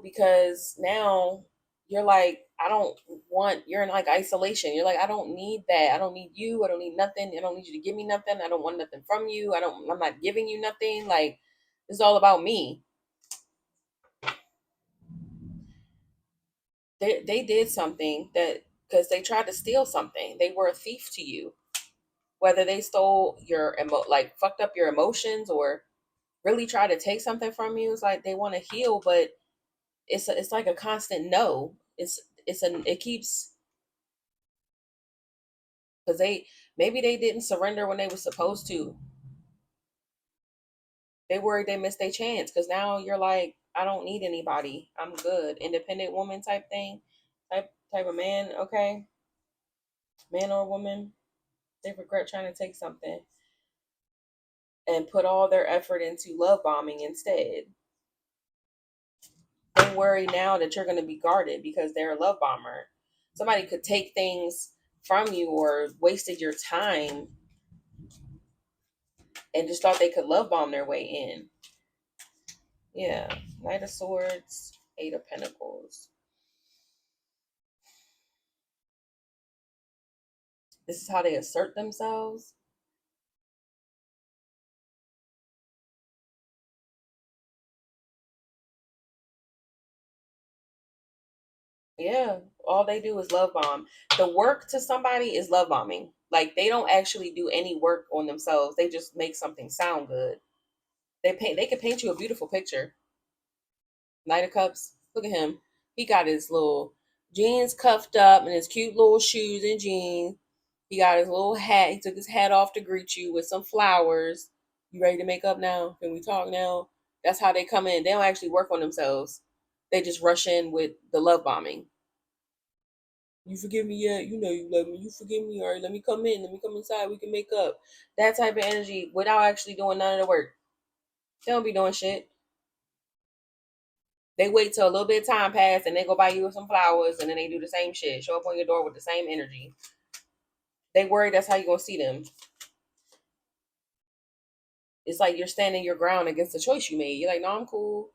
Speaker 1: Because now you're like, I don't want, you're in like isolation. You're like, I don't need that. I don't need you. I don't need nothing. I don't need you to give me nothing. I don't want nothing from you. I'm not giving you nothing. Like, it's all about me. They did something that, because they tried to steal something. They were a thief to you. Whether they stole your like fucked up your emotions or really try to take something from you, it's like they want to heal, but it's like a constant no. It keeps, because maybe they didn't surrender when they were supposed to. They worried they missed their chance because now you're like, I don't need anybody. I'm good. Independent woman type thing, type of man. Okay, man or woman. They regret trying to take something and put all their effort into love bombing instead. They worry now that you're going to be guarded because they're a love bomber. Somebody could take things from you or wasted your time and just thought they could love bomb their way in. Yeah. Knight of Swords, 8 of Pentacles. This is how they assert themselves. Yeah. All they do is love bomb. The work to somebody is love bombing. Like they don't actually do any work on themselves. They just make something sound good. They can paint you a beautiful picture. Knight of Cups. Look at him. He got his little jeans cuffed up and his cute little shoes and jeans. He got his little hat. He took his hat off to greet you with some flowers. You ready to make up now? Can we talk now? That's how they come in. They don't actually work on themselves. They just rush in with the love bombing. You forgive me yet? You know you love me. You forgive me? All right, let me come in. Let me come inside. We can make up. That type of energy without actually doing none of the work. They don't be doing shit. They wait till a little bit of time pass and they go buy you some flowers and then they do the same shit. Show up on your door with the same energy. They worry that's how you gonna see them. It's like you're standing your ground against the choice you made. You're like, no, I'm cool.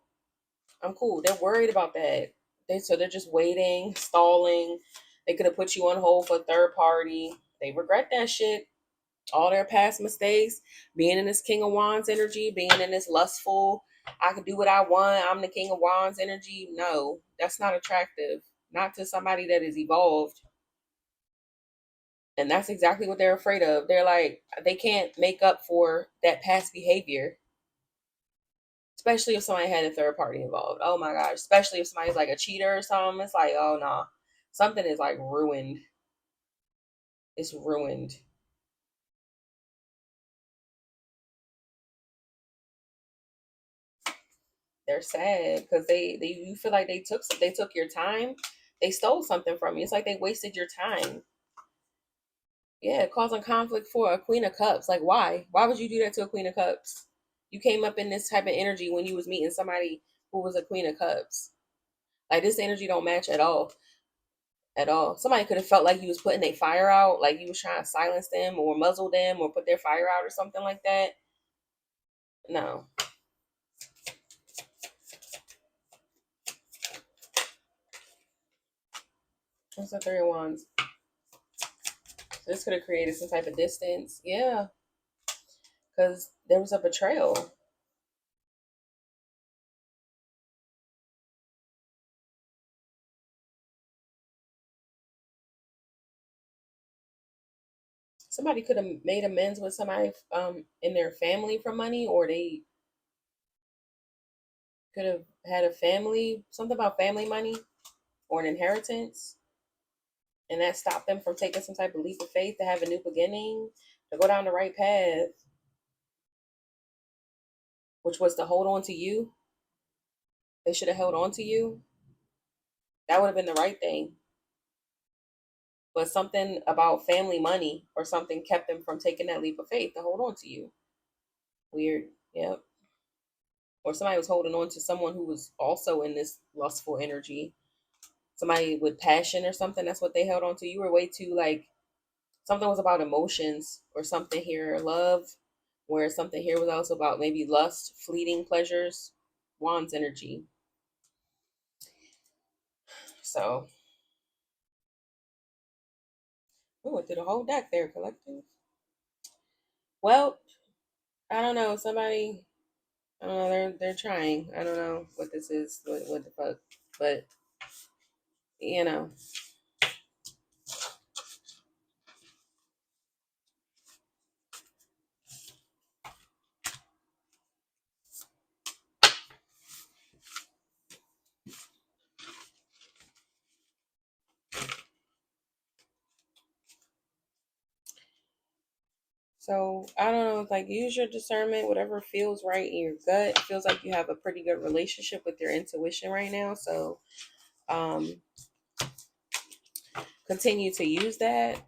Speaker 1: I'm cool. They're worried about that. They're just waiting, stalling. They could have put you on hold for a third party. They regret that shit. All their past mistakes, being in this King of Wands energy, being in this lustful, I can do what I want, I'm the King of Wands energy. No, that's not attractive. Not to somebody that is evolved. And that's exactly what they're afraid of. They're like, they can't make up for that past behavior. Especially if somebody had a third party involved. Oh my gosh. Especially if somebody's like a cheater or something. It's like, oh nah. Something is like ruined. It's ruined. They're sad because they you feel like they took your time. They stole something from you. It's like they wasted your time. Yeah, causing conflict for a Queen of Cups. Like why? Why would you do that to a Queen of Cups? You came up in this type of energy when you was meeting somebody who was a Queen of Cups. Like this energy don't match at all. At all. Somebody could have felt like you was putting their fire out, like you was trying to silence them or muzzle them or put their fire out or something like that. No. That's the Three of Wands. So this could have created some type of distance. Yeah. Because there was a betrayal. Somebody could have made amends with somebody in their family for money, or they could have had a family, something about family money or an inheritance, and that stopped them from taking some type of leap of faith to have a new beginning, to go down the right path, which was to hold on to you. They should have held on to you. That would have been the right thing. But something about family money or something kept them from taking that leap of faith to hold on to you. Weird. Yep. Or somebody was holding on to someone who was also in this lustful energy. Somebody with passion or something. That's what they held on to. You were way too like something was about emotions or something here, love, where something here was also about maybe lust, fleeting pleasures, Wands energy. So, we went through the whole deck there, collective. Well, I don't know. Somebody, I don't know. They're trying. I don't know what this is. What the fuck? But you know. So I don't know. Like use your discernment. Whatever feels right in your gut. It feels like you have a pretty good relationship with your intuition right now. So um, continue to use that.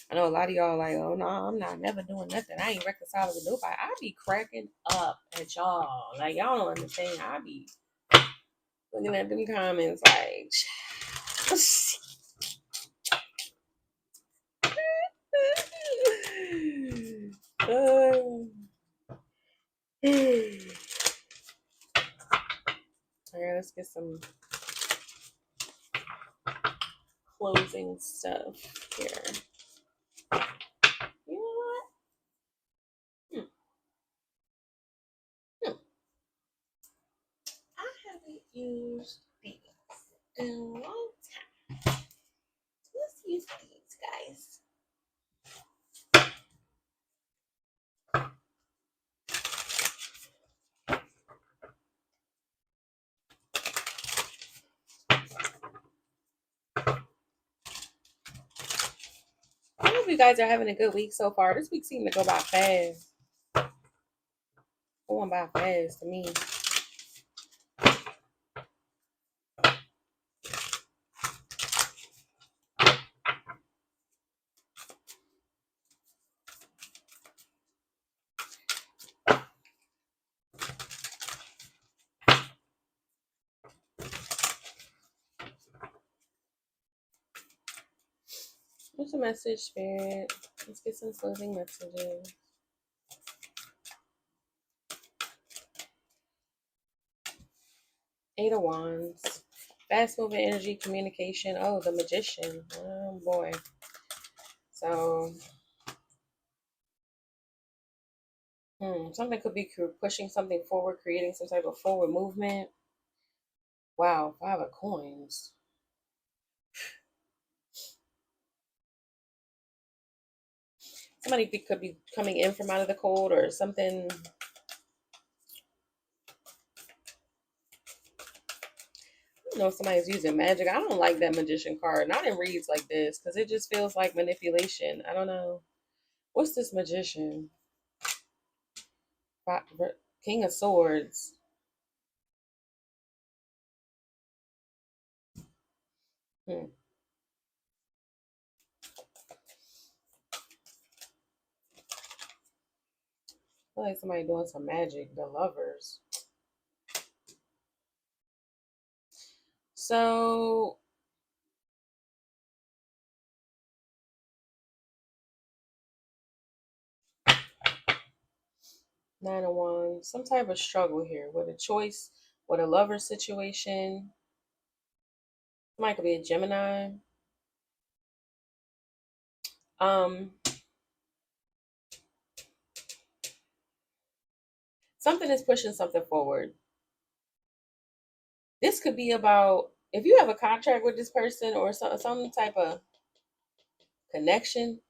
Speaker 1: I know a lot of y'all like, oh no, I'm not never doing nothing. I ain't reconciling with nobody. I be cracking up at y'all. Like y'all don't understand. I be looking at them comments like Alright, let's get some closing stuff here. You know what? I haven't used these in a long time. Let's use these guys. I hope you guys are having a good week so far. This week seemed to go by fast. Going by fast to me. What's a message, Spirit? Let's get some closing messages. Eight of Wands. Fast moving energy, communication. Oh, the Magician. Oh boy. So, something could be pushing something forward, creating some type of forward movement. Wow, Five of Coins. Somebody could be coming in from out of the cold or something. I don't know if somebody's using magic. I don't like that Magician card. Not in reads like this because it just feels like manipulation. I don't know. What's this Magician? King of Swords. Hmm. I feel like somebody doing some magic. The Lovers. So, Nine of Wands. Some type of struggle here with a choice, with a lover situation. Somebody could be a Gemini. Um, Something is pushing something forward. This could be about if you have a contract with this person or some type of connection.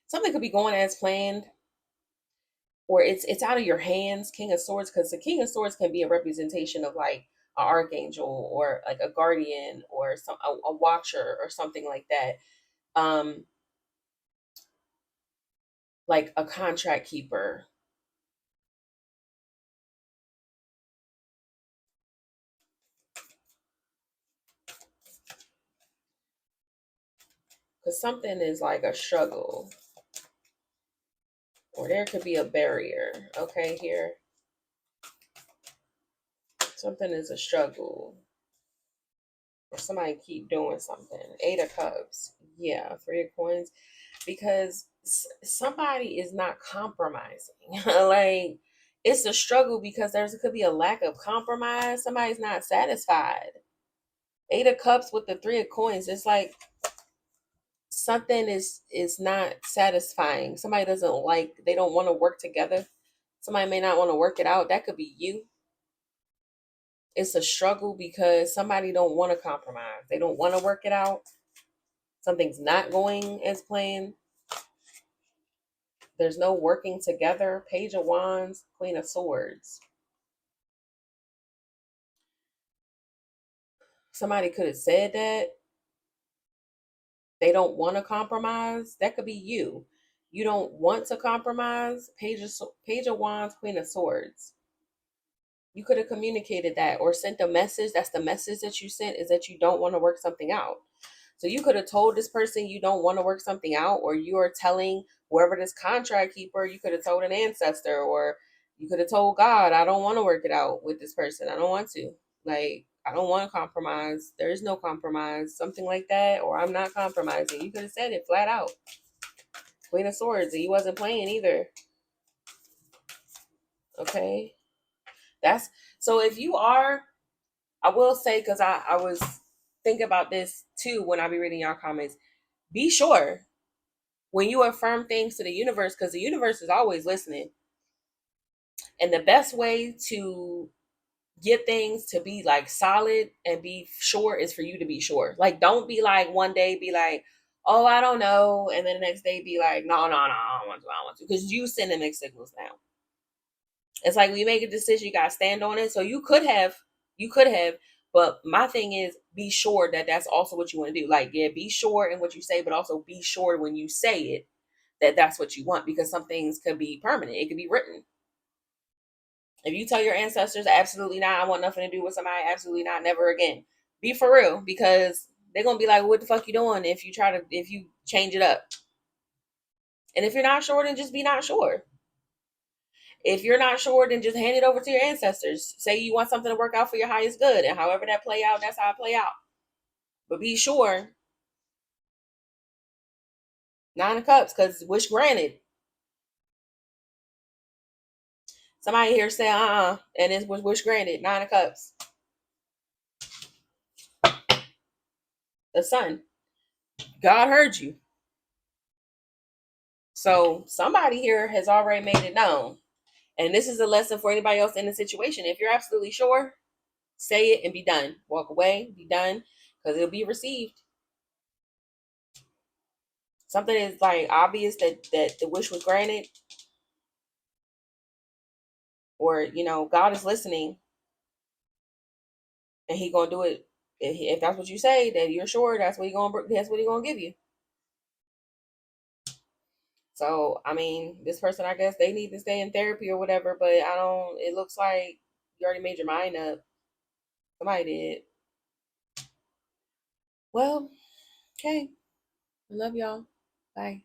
Speaker 1: Something could be going as planned, or it's out of your hands. King of Swords, because the King of Swords can be a representation of like an archangel or like a guardian or a watcher or something like that. Um, like a contract keeper. Because something is like a struggle, or there could be a barrier. Okay, here. Something is a struggle. Or somebody keep doing something. Eight of Cups. Yeah, Three of Coins. Because somebody is not compromising. Like, it's a struggle because there could be a lack of compromise. Somebody's not satisfied. Eight of Cups with the Three of Coins. It's like something is not satisfying. Somebody doesn't like, they don't want to work together. Somebody may not want to work it out. That could be you. It's a struggle because somebody don't want to compromise. They don't want to work it out. Something's not going as planned. There's no working together. Page of Wands, Queen of Swords. Somebody could have said that they don't want to compromise. That could be you. You don't want to compromise. Page of Wands, Queen of Swords. You could have communicated that or sent a message. That's the message that you sent, is that you don't want to work something out. So you could have told this person you don't want to work something out, or you are telling whoever this contract keeper, you could have told an ancestor, or you could have told God, I don't want to work it out with this person. I don't want to. Like, I don't want to compromise. There is no compromise, something like that, or I'm not compromising. You could have said it flat out. Queen of Swords, and he wasn't playing either. Okay. That's so if you are, I will say, because I was thinking about this too when I be reading y'all comments, be sure when you affirm things to the universe, because the universe is always listening. And the best way to get things to be like solid and be sure is for you to be sure. Like, don't be like one day be like, oh, I don't know, and then the next day be like, no, I don't want to, because you sending mixed signals now. It's like when you make a decision, you gotta stand on it. So you could have, but my thing is, be sure that that's also what you want to do. Like, yeah, be sure in what you say, but also be sure when you say it that that's what you want, because some things could be permanent. It could be written. If you tell your ancestors, absolutely not, I want nothing to do with somebody, absolutely not, never again. Be for real, because they're gonna be like, what the fuck you doing if you change it up? And if you're not sure, then just be not sure. If you're not sure, then just hand it over to your ancestors. Say you want something to work out for your highest good, and however that play out, that's how it play out. But be sure. Nine of Cups, because wish granted. Somebody here say and it was wish granted. 9 of Cups. The Sun. God heard you. So somebody here has already made it known. And this is a lesson for anybody else in the situation. If you're absolutely sure, say it and be done. Walk away, be done, because it'll be received. Something is like obvious that the wish was granted, or God is listening, and He gonna do it. If that's what you say, that you're sure that's what He gonna give you. So I mean, this person, I guess they need to stay in therapy or whatever. But I don't. It looks like you already made your mind up. Somebody did. Well, okay. I love y'all. Bye.